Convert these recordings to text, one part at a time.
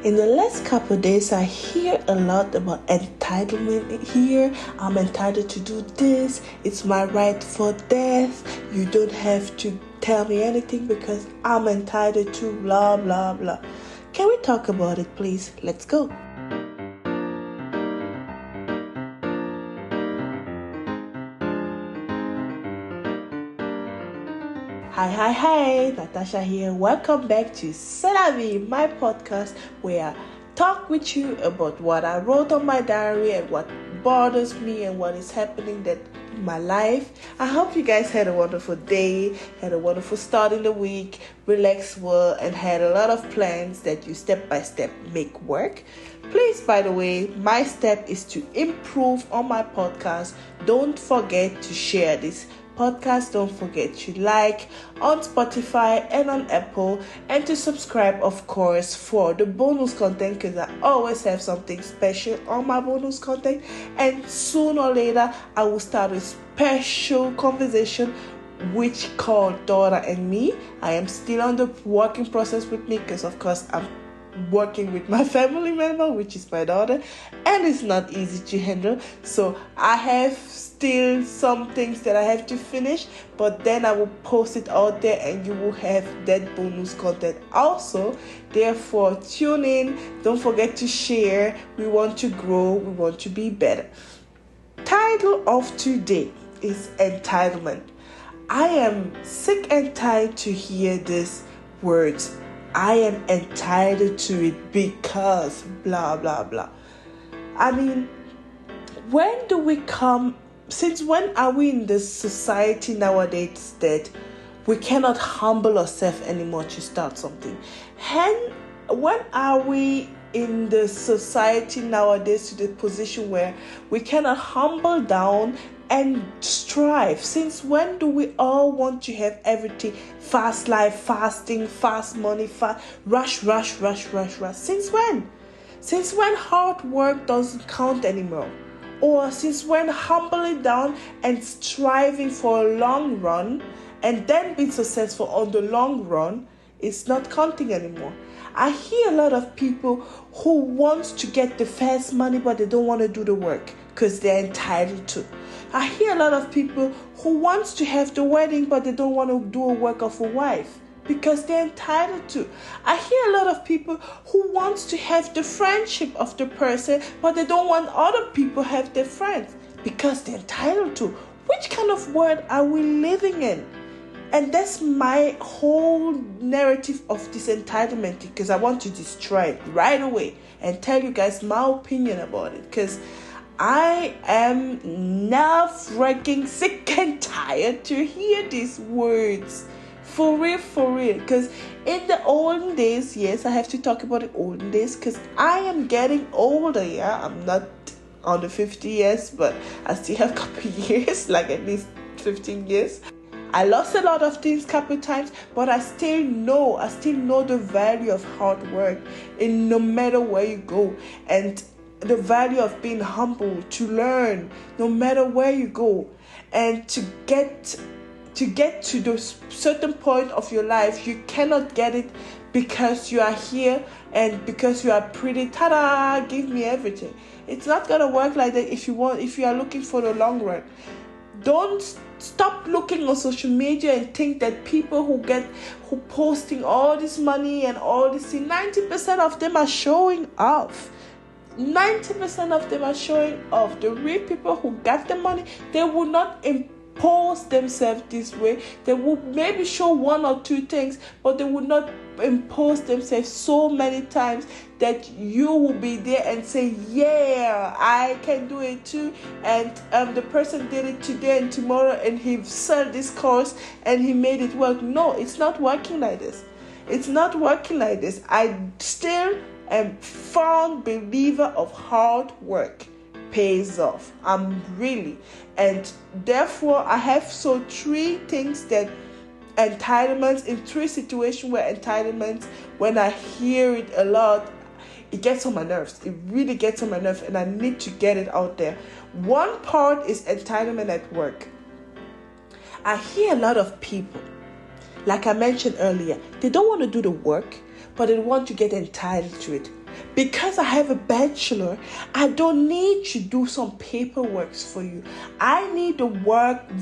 In the last couple of days, I hear a lot about entitlement here. I'm entitled to do this. It's my right for death. You don't have to tell me anything because I'm entitled to blah, blah, blah. Can we talk about it, please? Let's go. Hi, Natasha here. Welcome back to C'est la vie, my podcast where I talk with you about what I wrote on my diary and what bothers me and what is happening in my life. I hope you guys had a wonderful day, had a wonderful start in the week, relaxed well, and had a lot of plans that you step by step make work. Please, by the way, my step is to improve on my podcast. Don't forget to share this podcast. Don't forget to like on Spotify and on Apple, and to subscribe, of course, for the bonus content, because I always have something special on my bonus content. And sooner or later I will start a special conversation which called Daughter and Me. I am still on the working process with me because of course I'm working with my family member, which is my daughter, and it's not easy to handle. So I have still some things that I have to finish, but then I will post it out there and you will have that bonus content also. Therefore, tune in. Don't forget to share. We want to grow. We want to be better. Title of today is entitlement. I am sick and tired to hear these words. I am entitled to it because blah, blah, blah. I mean, since when are we in this society nowadays that we cannot humble ourselves anymore to start something? And when are we in the society nowadays to the position where we cannot humble down and strive? Since when do we all want to have everything fast life, fasting, fast money, rush? Since when? Since when hard work doesn't count anymore? Or since when humbling down and striving for a long run and then being successful on the long run is not counting anymore? I hear a lot of people who want to get the fast money but they don't want to do the work because they're entitled to. I hear a lot of people who want to have the wedding but they don't want to do a work of a wife because they're entitled to. I hear a lot of people who want to have the friendship of the person but they don't want other people have their friends because they're entitled to. Which kind of world are we living in? And that's my whole narrative of this entitlement, because I want to destroy it right away and tell you guys my opinion about it, because I am now freaking sick and tired to hear these words. For real. Because in the olden days, yes, I have to talk about the olden days because I am getting older, yeah. I'm not under 50 years, but I still have a couple years, like at least 15 years. I lost a lot of things a couple times, but I still know the value of hard work in no matter where you go, and the value of being humble, to learn no matter where you go, and to get to the certain point of your life. You cannot get it because you are here and because you are pretty. Ta-da! Give me everything. It's not gonna work like that if you are looking for the long run. Don't stop looking on social media and think that people who posting all this money and all this thing, 90% of them are showing off. 90% of them are showing off. The real people who got the money, they will not impose themselves this way. They will maybe show one or two things, but they will not impose themselves so many times that you will be there and say, yeah, I can do it too. And the person did it today and tomorrow, and he sold this course and he made it work. No, it's not working like this. I still am firm believer of hard work pays off. I'm really. And therefore I have three things that entitlements, in three situations where entitlements, when I hear it a lot, it gets on my nerves. It really gets on my nerves, and I need to get it out there. One part is entitlement at work. I hear a lot of people, like I mentioned earlier, they don't want to do the work, but they want to get entitled to it. Because I have a bachelor, I don't need to do some paperwork for you. I need to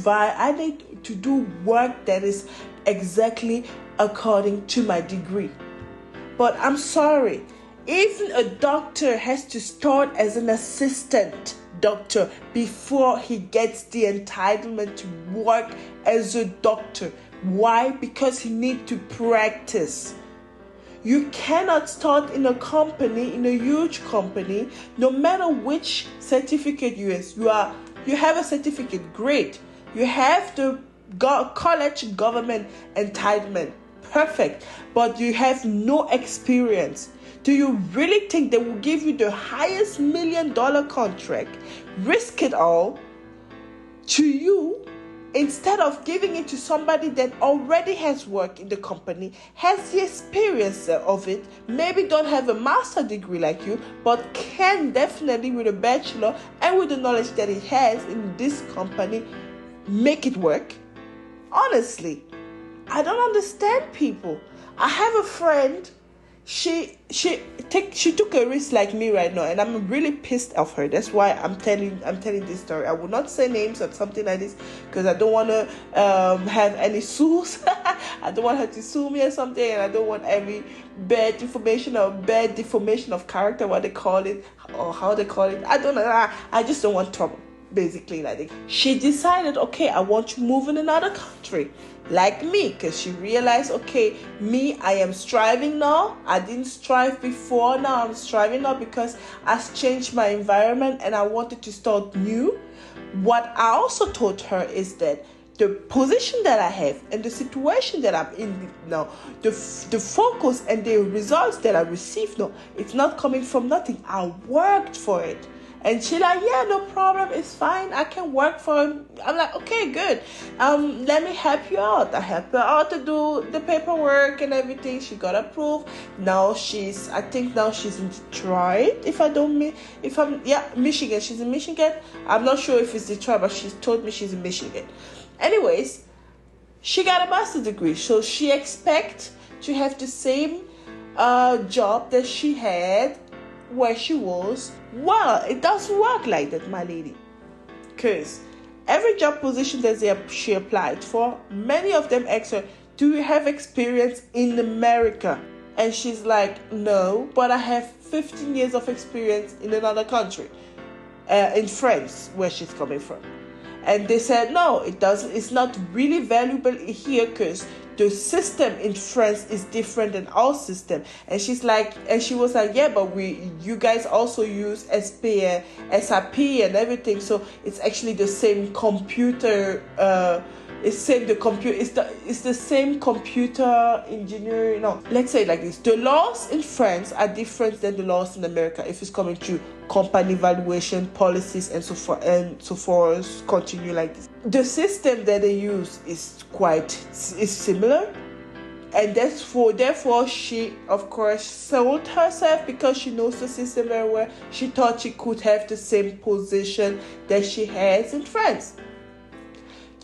I need to do work that is exactly according to my degree. But I'm sorry, even a doctor has to start as an assistant doctor before he gets the entitlement to work as a doctor. Why? Because he needs to practice. You cannot start in a company, in a huge company, no matter which certificate you have a certificate, great. You have the college government entitlement, perfect, but you have no experience. Do you really think they will give you the highest $1 million contract, risk it all to you, instead of giving it to somebody that already has worked in the company, has the experience of it, maybe don't have a master's degree like you, but can definitely, with a bachelor and with the knowledge that he has in this company, make it work? Honestly, I don't understand people. I have a friend, she took a risk like me right now, and I'm really pissed off her. That's why I'm telling this story. I will not say names or something like this because I don't want to have any sues. I don't want her to sue me or something, and I don't want every bad information or bad deformation of character, what they call it or how they call it. I don't know. I just don't want trouble. Basically, like she decided, okay, I want to move in another country. Like me, because she realized, okay, I am striving now. I didn't strive before. Now I'm striving now because I've changed my environment and I wanted to start new. What I also told her is that the position that I have and the situation that I'm in now, the focus and the results that I receive now, it's not coming from nothing. I worked for it. And she like, yeah, no problem, it's fine, I can work for him. I'm like, okay, good. Let me help you out. I helped her out to do the paperwork and everything. She got approved. Now she's in Detroit. Michigan. She's in Michigan. I'm not sure if it's Detroit, but she's told me she's in Michigan. Anyways, she got a master's degree, so she expects to have the same job that she had where she was. Well, it doesn't work like that, my lady. Because every job position that she applied for, many of them ask her, do you have experience in America? And she's like, no, but I have 15 years of experience in another country, in France, where she's coming from. And they said, no, it's not really valuable here because the system in France is different than our system. And she was like, yeah, but you guys also use SAP and everything. So it's actually the same computer, it's the same computer engineering. No, let's say it like this. The laws in France are different than the laws in America if it's coming to company valuation, policies, and so forth. Continue like this. The system that they use is similar. And therefore, she, of course, sold herself because she knows the system very well. She thought she could have the same position that she has in France.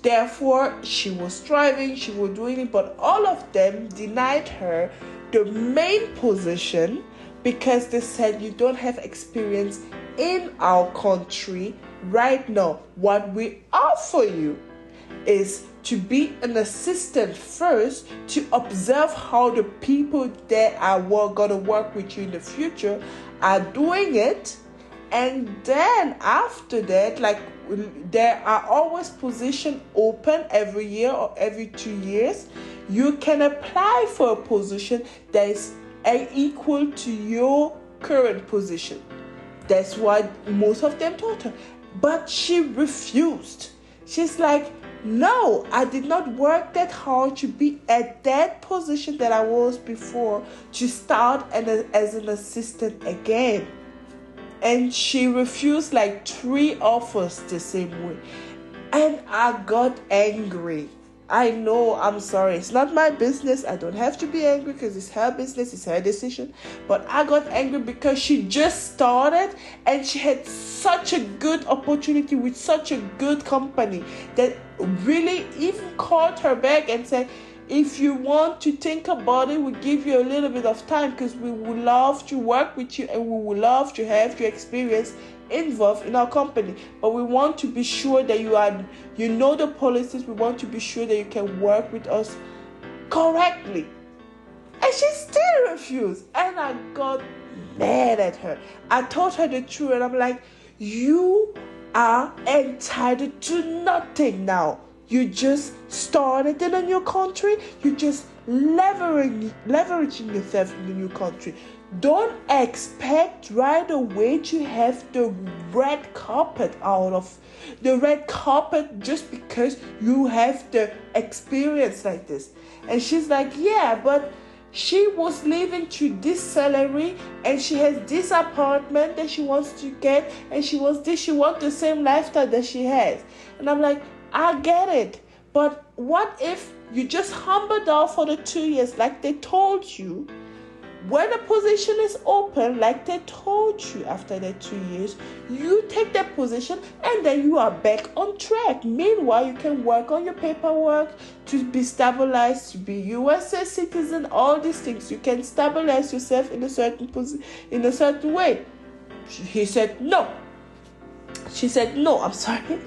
Therefore, she was striving, she was doing it, but all of them denied her the main position because they said you don't have experience in our country right now. What we offer you is to be an assistant first, to observe how the people that are going to work with you in the future are doing it. And then after that, there are always positions open every year or every 2 years. You can apply for a position that is equal to your current position. That's what most of them told her. But she refused. She's like, no, I did not work that hard to be at that position that I was before, to start as an assistant again. And she refused 3 offers the same way. And I got angry. I know, I'm sorry. It's not my business. I don't have to be angry because it's her business. It's her decision. But I got angry because she just started and she had such a good opportunity with such a good company that really even called her back and said, If you want to think about it, we give you a little bit of time because we would love to work with you and we would love to have your experience involved in our company. But we want to be sure that you know the policies. We want to be sure that you can work with us correctly. And she still refused. And I got mad at her. I told her the truth and I'm like, you are entitled to nothing now. You just started in a new country. You just leveraging yourself in the new country. Don't expect right away to have the red carpet just because you have the experience like this. And she's like, yeah, but she was living to this salary and she has this apartment that she wants to get and she wants the same lifestyle that she has. And I'm like, I get it, but what if you just humble down for the 2 years like they told you? When a position is open, like they told you after the 2 years, you take that position and then you are back on track. Meanwhile, you can work on your paperwork to be stabilized, to be USA citizen, all these things. You can stabilize yourself in a certain way. He said no. She said no. I'm sorry.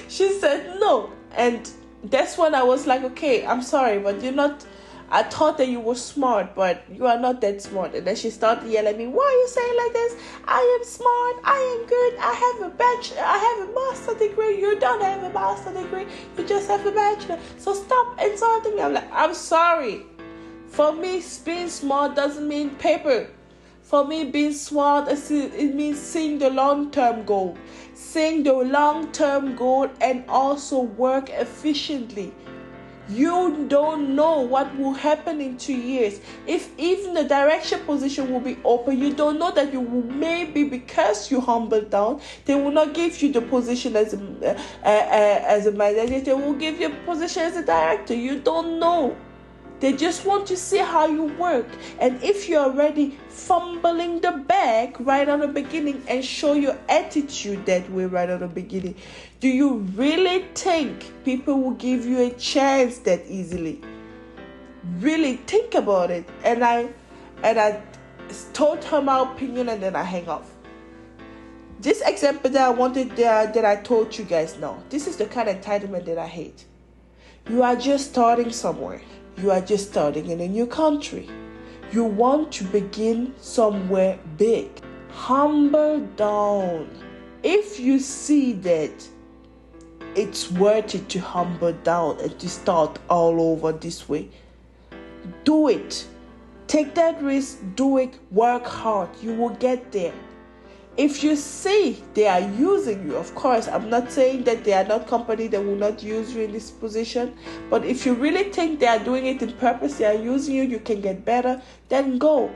She said no. And that's when I was like, okay, I'm sorry, but you're not. I thought that you were smart, but you are not that smart. And then she started yelling at me, why are you saying like this? I am smart, I am good, I have a bachelor, I have a master's degree. You don't have a master's degree, you just have a bachelor. So stop insulting me. I'm like, I'm sorry. For me, being smart doesn't mean paper. For me, being smart, it means seeing the long-term goal. Seeing the long-term goal and also work efficiently. You don't know what will happen in 2 years. If even the direction position will be open, you don't know that you will maybe, because you humble down, they will not give you the position as a manager. They will give you a position as a director. You don't know. They just want to see how you work. And if you're already fumbling the bag right on the beginning and show your attitude that way right on the beginning, do you really think people will give you a chance that easily? Really think about it. And I told her my opinion and then I hang up. This example that I told you guys now, this is the kind of entitlement that I hate. You are just starting somewhere. You are just starting in a new country. You want to begin somewhere big. Humble down. If you see that it's worth it to humble down and to start all over this way, do it. Take that risk, do it, work hard. You will get there. If you see they are using you, of course, I'm not saying that they are not company that will not use you in this position, but if you really think they are doing it in purpose, they are using you, you can get better, then go.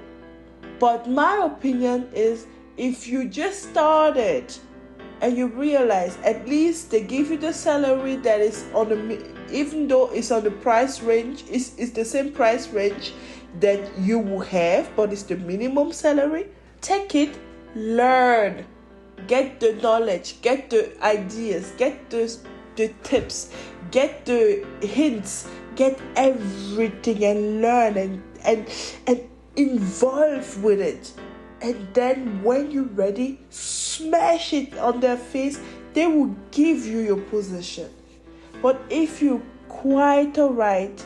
But my opinion is, if you just started and you realize at least they give you the salary that is on the, even though it's on the price range, it's the same price range that you will have, but it's the minimum salary, take it. Learn, get the knowledge, get the ideas, get the tips, get the hints, get everything and learn and involve with it. And then when you're ready, smash it on their face. They will give you your position. But if you quite alright,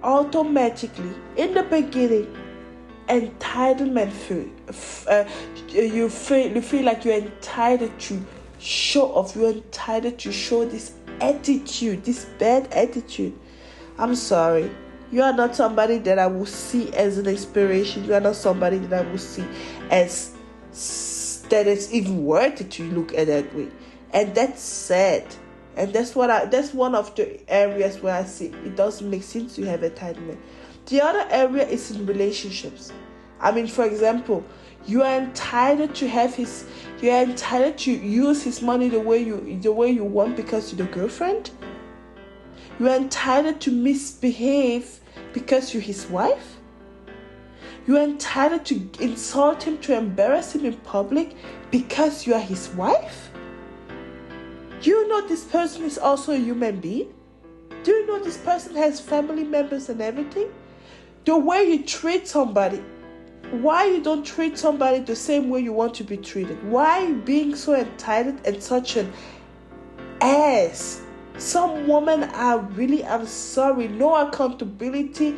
automatically in the beginning, entitlement you feel like you're entitled to show off, you're entitled to show this attitude, this bad attitude. I'm sorry, you are not somebody that I will see as an inspiration. You are not somebody that I will see as that it's even worth it to look at that way. And that's sad. And that's one of the areas where I see it doesn't make sense to have entitlement. The other area is in relationships. I mean, for example, you are entitled to use his money the way you want because you're the girlfriend. You are entitled to misbehave because you're his wife. You are entitled to insult him, to embarrass him in public because you are his wife. You know this person is also a human being. Do you know this person has family members and everything? The way you treat somebody, why you don't treat somebody the same way you want to be treated? Why being so entitled and such an ass? Some women are really, I'm sorry, no accountability,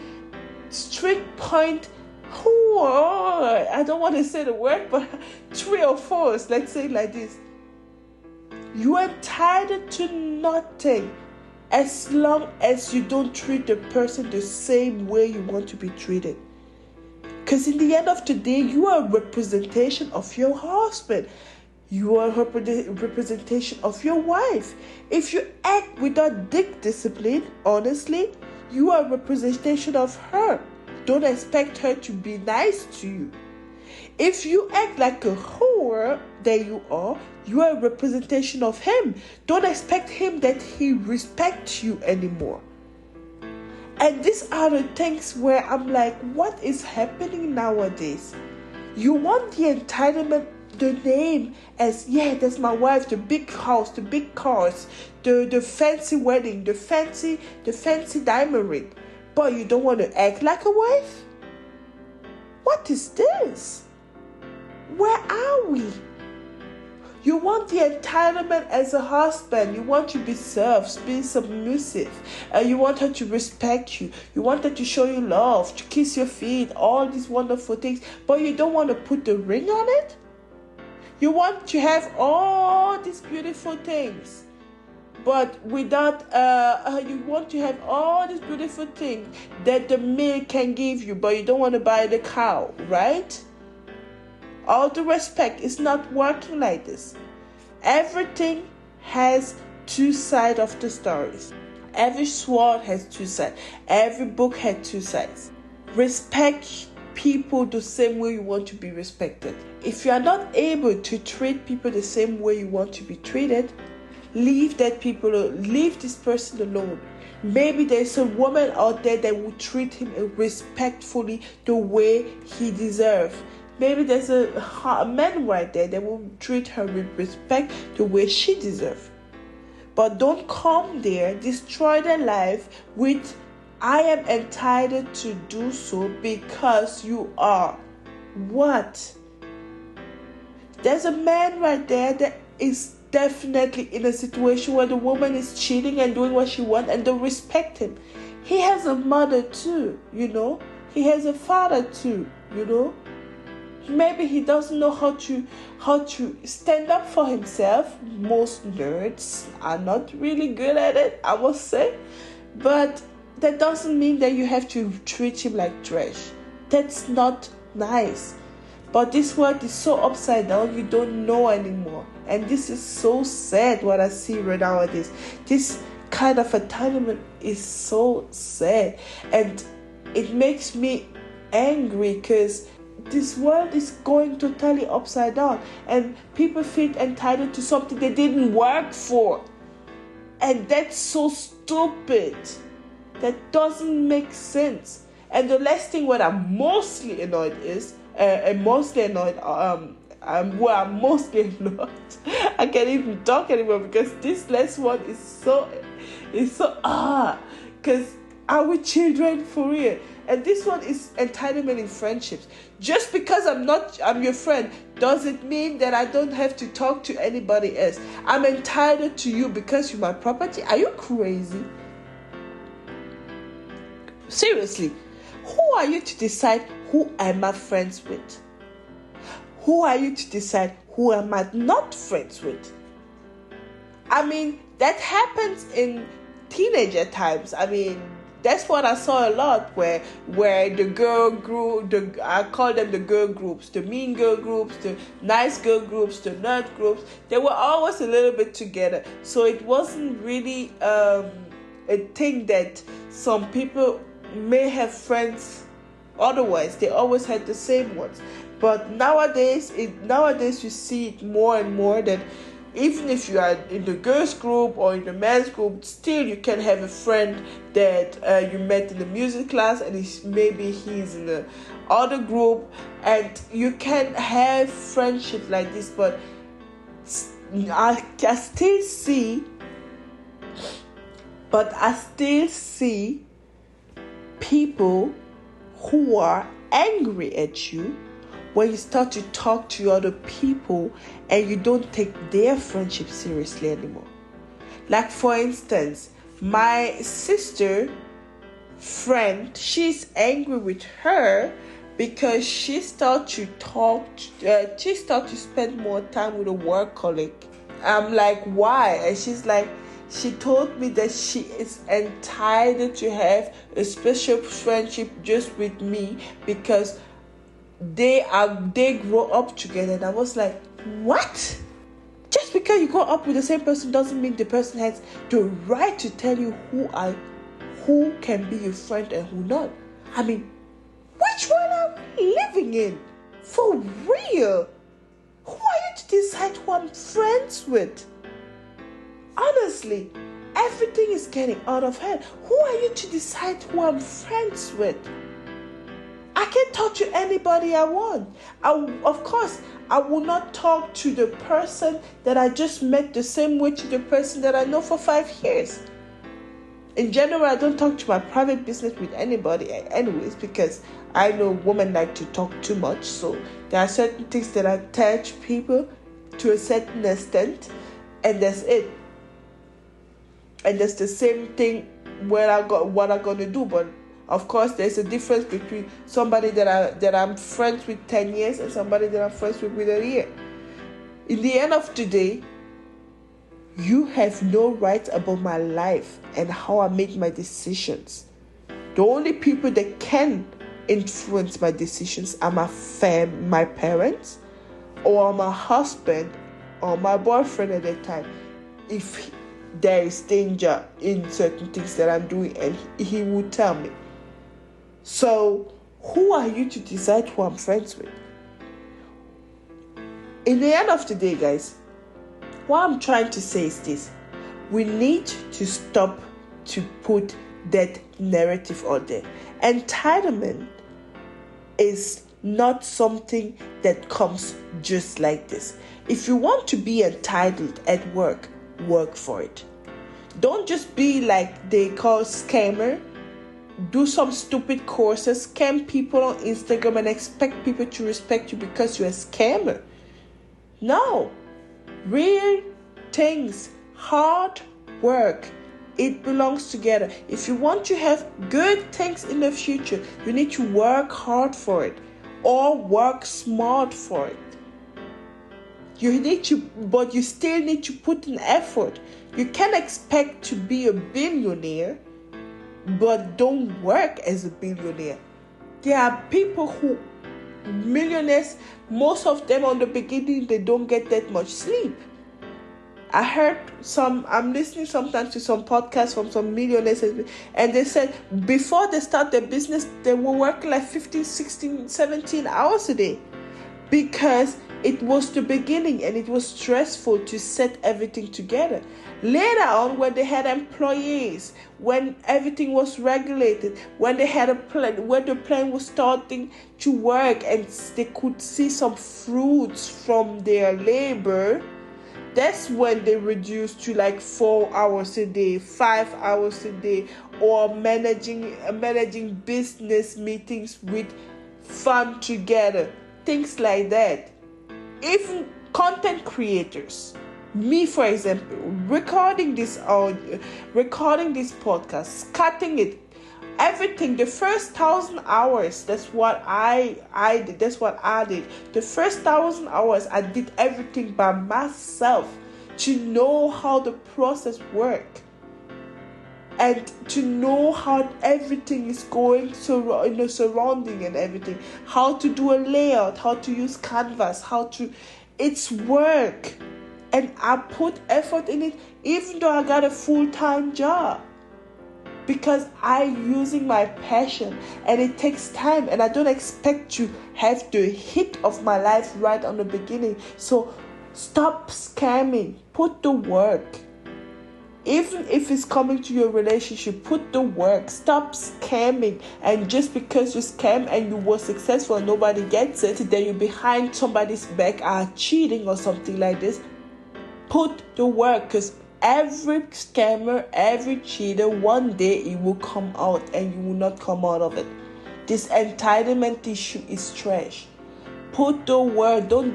strict point. I don't want to say the word, but 3 or 4, let's say it like this. You are entitled to nothing as long as you don't treat the person the same way you want to be treated. Because in the end of the day, you are a representation of your husband. You are a representation of your wife. If you act without dick discipline, honestly, you are a representation of her. Don't expect her to be nice to you. If you act like a whore that you are a representation of him. Don't expect him that he respects you anymore. And these are the things where I'm like, what is happening nowadays? You want the entitlement, the name as, yeah, that's my wife, the big house, the big cars, the fancy wedding, the fancy diamond ring. But you don't want to act like a wife? What is this? Where are we? You want the entitlement as a husband. You want to be served, be submissive. You want her to respect you. You want her to show you love, to kiss your feet, all these wonderful things. But you don't want to put the ring on it? You want to have all these beautiful things. But without, you want to have all these beautiful things that the milk can give you, but you don't want to buy the cow, right? All due respect, it's not working like this. Everything has 2 sides of the stories. Every sword has 2 sides. Every book has 2 sides. Respect people the same way you want to be respected. If you are not able to treat people the same way you want to be treated, leave this person alone. Maybe there's a woman out there that will treat him respectfully the way he deserves. Maybe there's a man right there that will treat her with respect the way she deserves. But don't come there, destroy their life with, I am entitled to do so because you are. What? There's a man right there that is definitely in a situation where the woman is cheating and doing what she wants and don't respect him. He has a mother too, He has a father too, Maybe he doesn't know how to stand up for himself. Most nerds are not really good at it, I must say. But that doesn't mean that you have to treat him like trash. That's not nice. But this world is so upside down, you don't know anymore. And this is so sad what I see right nowadays. This kind of entitlement is so sad. And it makes me angry because this world is going totally upside down. And people feel entitled to something they didn't work for. And that's so stupid. That doesn't make sense. And the last thing what I'm mostly annoyed is, where I'm mostly annoyed, I can't even talk anymore because this last one is so because are we children for real? And this one is entitlement in friendships. Just because I'm your friend doesn't mean that I don't have to talk to anybody else. I'm entitled to you because you're my property. Are you crazy? Seriously, who are you to decide who am I friends with? Who are you to decide who am I not friends with? I mean, that happens in teenager times. I mean, that's what I saw a lot where the girl group, I call them the girl groups, the mean girl groups, the nice girl groups, the nerd groups, they were always a little bit together. So it wasn't really a thing that some people may have friends otherwise. They always had the same ones. But nowadays you see it more and more that even if you are in the girls group or in the men's group, still you can have a friend that you met in the music class and maybe he's in the other group, and you can have friendship like this. But But I still see people who are angry at you when you start to talk to other people and you don't take their friendship seriously anymore. Like, for instance, my sister friend, she's angry with her because she started to spend more time with a work colleague. I'm like, why? And she's like, she told me that she is entitled to have a special friendship just with me because they grow up together. And I was like, what? Just because you grow up with the same person doesn't mean the person has the right to tell you who can be your friend and who not. I mean, which world are we living in? For real? Who are you to decide who I'm friends with? Honestly, everything is getting out of hand. Who are you to decide who I'm friends with? I can talk to anybody I want. Of course, I will not talk to the person that I just met the same way to the person that I know for 5 years. In general, I don't talk to my private business with anybody anyways, because I know women like to talk too much. So there are certain things that I tell people to a certain extent, and that's it. And that's the same thing what I'm gonna do. But of course, there's a difference between somebody that I'm friends with 10 years and somebody that I'm friends with a year. In the end of the day, you have no right about my life and how I make my decisions. The only people that can influence my decisions are my parents, or my husband, or my boyfriend at that time. If there is danger in certain things that I'm doing, and he will tell me. So, who are you to decide who I'm friends with? In the end of the day, guys, what I'm trying to say is this. We need to stop to put that narrative out there. Entitlement is not something that comes just like this. If you want to be entitled at work, work for it. Don't just be like they call scammer. Do some stupid courses, scam people on Instagram and expect people to respect you because you're a scammer. No. Real things, hard work, it belongs together. If you want to have good things in the future, you need to work hard for it or work smart for it. But you still need to put in effort. You can't expect to be a billionaire, but don't work as a billionaire. There are people who, millionaires, most of them on the beginning, they don't get that much sleep. I'm listening sometimes to some podcasts from some millionaires, and they said before they start their business, they were working like 15, 16, 17 hours a day because it was the beginning and it was stressful to set everything together. Later on, when they had employees, when everything was regulated, when they had a plan, when the plan was starting to work and they could see some fruits from their labor, that's when they reduced to like 4 hours a day, 5 hours a day, or managing business meetings with fun together, things like that. Even content creators, me for example, recording this podcast, cutting it, everything, the first 1,000 hours, that's what I did. The first 1,000 hours, I did everything by myself to know how the process works and to know how everything is going surrounding and everything, how to do a layout, how to use canvas, it's work. And I put effort in it, even though I got a full-time job. Because I'm using my passion and it takes time, and I don't expect to have the hit of my life right on the beginning. So stop scamming. Put the work. Even if it's coming to your relationship, put the work. Stop scamming. And just because you scam and you were successful and nobody gets it, then you're behind somebody's back are cheating or something like this. Put the work, because Every scammer, every cheater, one day it will come out and you will not come out of it. This entitlement issue is trash. Put the word. Don't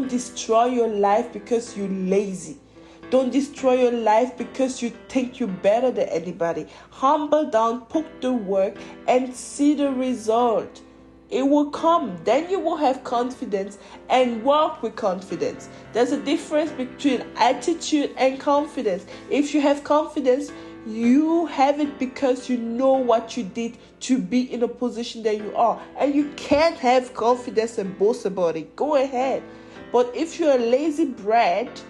destroy your life because you're lazy. Don't destroy your life because you think you're better than anybody. Humble down, put the work, and see the result. It will come. Then you will have confidence and work with confidence. There's a difference between attitude and confidence. If you have confidence, you have it because you know what you did to be in a position that you are. And you can't have confidence and boast about it. Go ahead. But if you're a lazy brat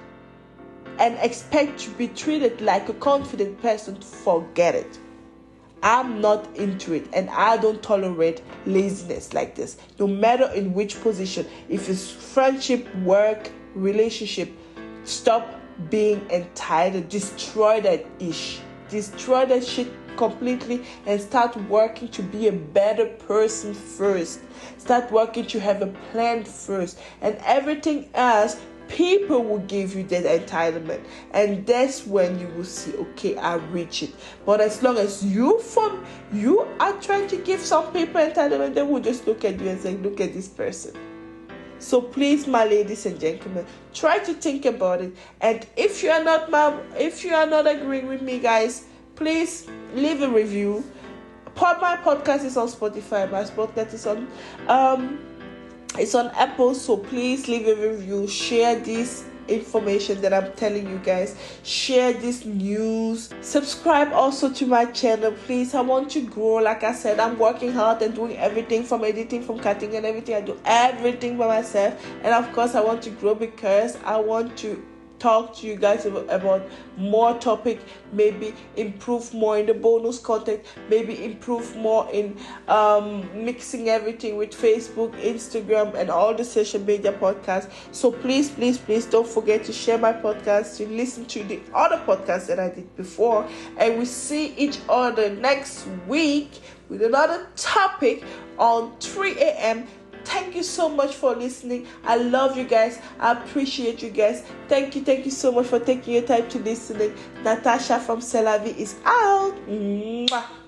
and expect to be treated like a confident person, forget it. I'm not into it, and I don't tolerate laziness like this. No matter in which position, if it's friendship, work, relationship, stop being entitled. Destroy that ish. Destroy that shit completely and start working to be a better person first. Start working to have a plan first, and everything else, people will give you that entitlement, and that's when you will see, okay, I reach it. But as long as you are trying to give some people entitlement, they will just look at you and say, look at this person. So please, my ladies and gentlemen, try to think about it. And if you are not agreeing with me, guys, please leave a review. My podcast is on Spotify. My podcast is on it's on Apple, so please leave a review. Share this information that I'm telling you guys. Share this news. Subscribe also to my channel, please. I want to grow. Like I said, I'm working hard and doing everything from editing, from cutting and everything. I do everything by myself. And of course, I want to grow because I want to talk to you guys about more topic, maybe improve more in the bonus content, maybe improve more in mixing everything with Facebook, Instagram, and all the social media podcasts. So please don't forget to share my podcast, to listen to the other podcasts that I did before, and we see each other next week with another topic on 3 a.m. Thank you so much for listening. I love you guys. I appreciate you guys. Thank you so much for taking your time to listening. Natasha from C'est La Vie is out. Mwah.